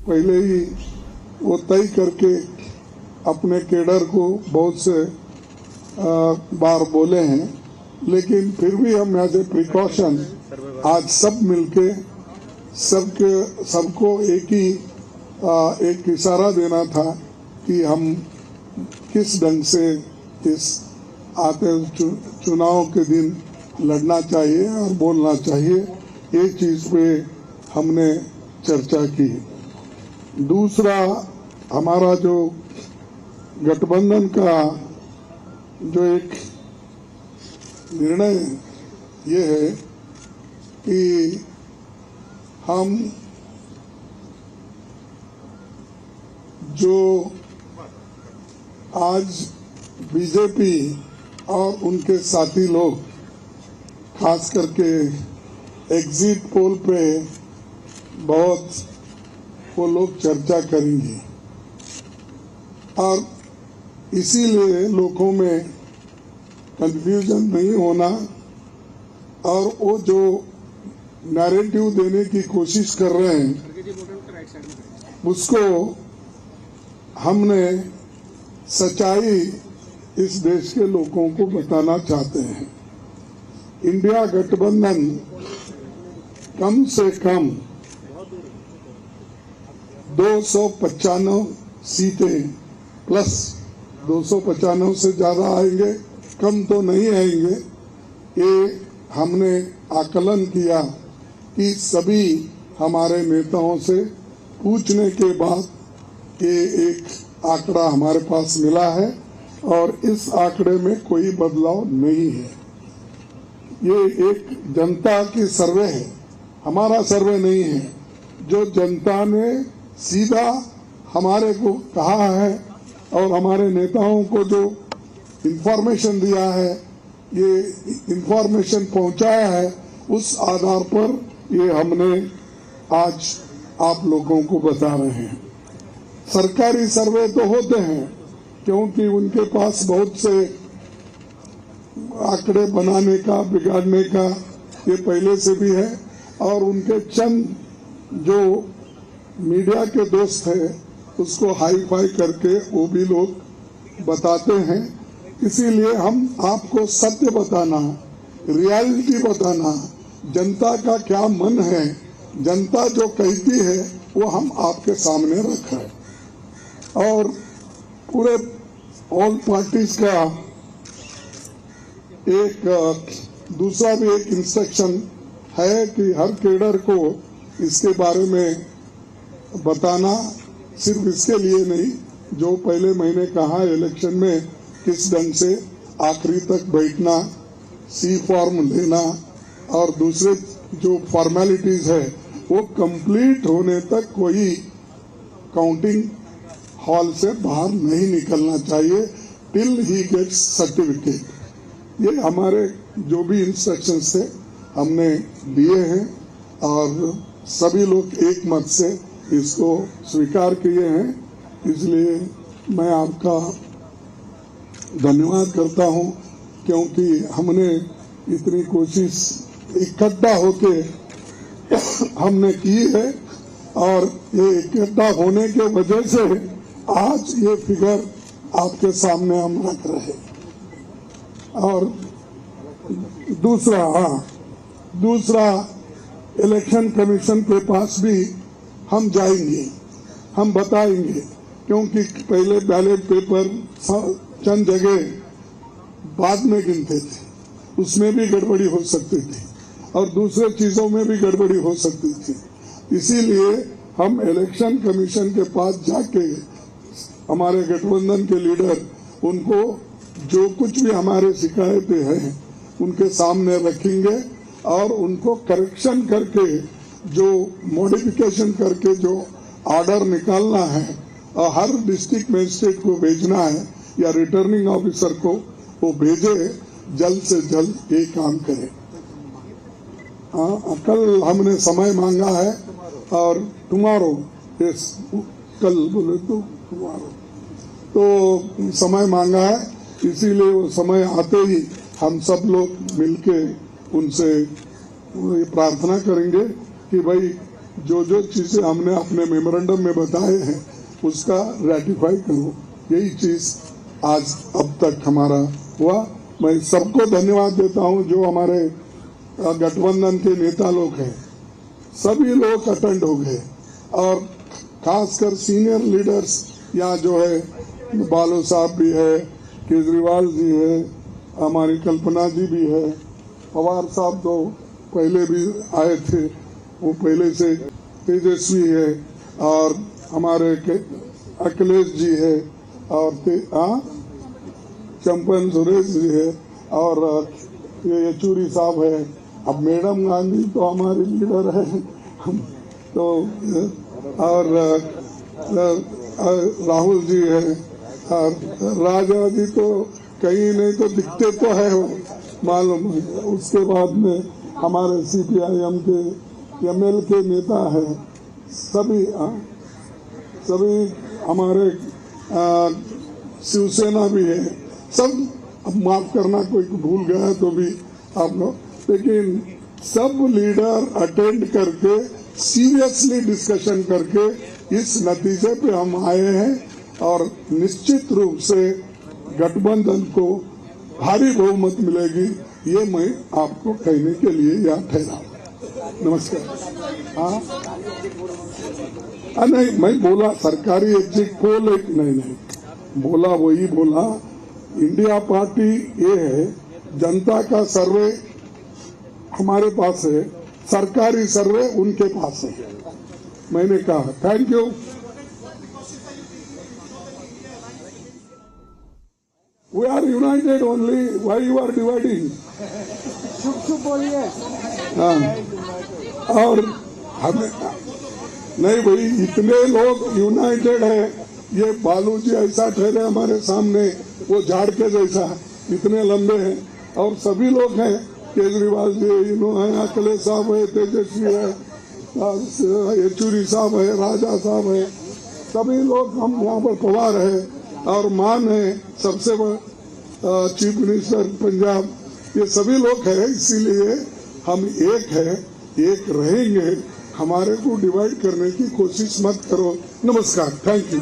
पहले ही वो तय करके अपने केडर को बहुत से बार बोले हैं, लेकिन फिर भी हम एज ए प्रिकॉशन आज सब मिलके सबको एक इशारा देना था कि हम किस ढंग से इस आते चुनाव के दिन लड़ना चाहिए और बोलना चाहिए। ये चीज पे हमने चर्चा की। दूसरा, हमारा जो गठबंधन का जो एक निर्णय ये है कि हम जो आज बीजेपी और उनके साथी लोग खास करके एग्जिट पोल पे बहुत वो लोग चर्चा करेंगे और इसीलिए लोगों में कंफ्यूजन नहीं होना और वो जो नैरेटिव देने की कोशिश कर रहे हैं उसको हमने सच्चाई इस देश के लोगों को बताना चाहते हैं। इंडिया गठबंधन कम से कम 295 सीटें प्लस 295 से ज्यादा आएंगे, कम तो नहीं आएंगे। ये हमने आकलन किया कि सभी हमारे नेताओं से पूछने के बाद ये एक आंकड़ा हमारे पास मिला है और इस आंकड़े में कोई बदलाव नहीं है। ये एक जनता की सर्वे है, हमारा सर्वे नहीं है। जो जनता ने सीधा हमारे को कहा है और हमारे नेताओं को जो इंफॉर्मेशन दिया है, ये इंफॉर्मेशन पहुंचाया है, उस आधार पर ये हमने आज आप लोगों को बता रहे हैं। सरकारी सर्वे तो होते हैं क्योंकि उनके पास बहुत से आंकड़े बनाने का बिगाड़ने का ये पहले से भी है और उनके चंद जो मीडिया के दोस्त हैं उसको हाई फाई करके वो भी लोग बताते हैं। इसीलिए हम आपको सत्य बताना, रियलिटी बताना, जनता का क्या मन है, जनता जो कहती है वो हम आपके सामने रख रहे हैं। और पूरे ऑल पार्टीज का एक दूसरा भी एक इंस्ट्रक्शन है कि हर केडर को इसके बारे में बताना, सिर्फ इसके लिए नहीं, जो पहले मैंने कहा इलेक्शन में किस ढंग से आखिरी तक बैठना, सी फॉर्म लेना और दूसरे जो फॉर्मेलिटीज है वो कंप्लीट होने तक कोई काउंटिंग हॉल से बाहर नहीं निकलना चाहिए टिल ही गेट्स सर्टिफिकेट। ये हमारे जो भी इंस्ट्रक्शंस थे हमने दिए हैं और सभी लोग एक मत से इसको स्वीकार किए हैं। इसलिए मैं आपका धन्यवाद करता हूं क्योंकि हमने इतनी कोशिश इकट्ठा होके हमने की है और ये इकट्ठा होने के वजह से आज ये फिगर आपके सामने हम रख रहे हैं। और दूसरा इलेक्शन कमीशन के पास भी हम जाएंगे, हम बताएंगे क्योंकि पहले बैलेट पेपर चंद जगह बाद में गिनते थे, उसमें भी गड़बड़ी हो सकती थी और दूसरे चीजों में भी गड़बड़ी हो सकती थी। इसीलिए हम इलेक्शन कमीशन के पास जाके हमारे गठबंधन के लीडर उनको जो कुछ भी हमारे शिकायतें हैं उनके सामने रखेंगे और उनको करेक्शन करके जो मॉडिफिकेशन करके जो ऑर्डर निकालना है और हर डिस्ट्रिक्ट मजिस्ट्रेट को भेजना है या रिटर्निंग ऑफिसर को वो भेजे, जल्द से जल्द ये काम करे। कल हमने समय मांगा है और टुमारो, कल बोले तो टुमारो तो समय मांगा है, इसीलिए वो समय आते ही हम सब लोग मिलके उनसे प्रार्थना करेंगे कि भाई जो चीजें हमने अपने मेमोरेंडम में बताए हैं उसका रेटिफाई करो। यही चीज आज अब तक हमारा हुआ। मैं सबको धन्यवाद देता हूं जो हमारे गठबंधन के नेता लोग हैं, सभी लोग अटेंड हो गए और खासकर सीनियर लीडर्स यहाँ जो है, बालू साहब भी है, केजरीवाल जी है, हमारी कल्पना जी भी है, पवार साहब तो पहले भी आए थे, वो पहले से तेजस्वी है, और हमारे अखिलेश जी है, और चंपन सुरेश जी है, और ये येचूरी साहब है। अब मैडम गांधी तो हमारी लीडर है तो, और राहुल जी है, और राजा जी तो कहीं नहीं तो दिखते तो है वो मालूम। उसके बाद में हमारे CPIM के ML के नेता है, सभी हमारे शिवसेना भी है, सब। अब माफ करना कोई भूल गया तो भी आप लोग, लेकिन सब लीडर अटेंड करके सीरियसली डिस्कशन करके इस नतीजे पे हम आए हैं और निश्चित रूप से गठबंधन को भारी बहुमत मिलेगी, ये मैं आपको कहने के लिए यहाँ ठहरा। नमस्कार। हाँ नहीं, मैं बोला सरकारी एग्जिट पोल एक नहीं बोला, वही बोला। इंडिया पार्टी ये है, जनता का सर्वे हमारे पास है, सरकारी सर्वे उनके पास है। मैंने कहा thank you. We are united only. Why you are dividing? शुभ बोलिए। हाँ, और हमें नहीं भाई, इतने लोग यूनाइटेड है। ये बालू जी ऐसा ठहरे हमारे सामने, वो झाड़ के जैसा, इतने लंबे हैं, और सभी लोग हैं, केजरीवाल जी है, अखिलेश साहब है, तेजस्वी है, येचूरी साहब है, राजा साहब है, सभी लोग हम यहाँ पर पवार है, और मान है सबसे चीफ मिनिस्टर पंजाब, ये सभी लोग हैं। इसीलिए हम एक है, एक रहेंगे। हमारे को डिवाइड करने की कोशिश मत करो। नमस्कार, थैंक यू।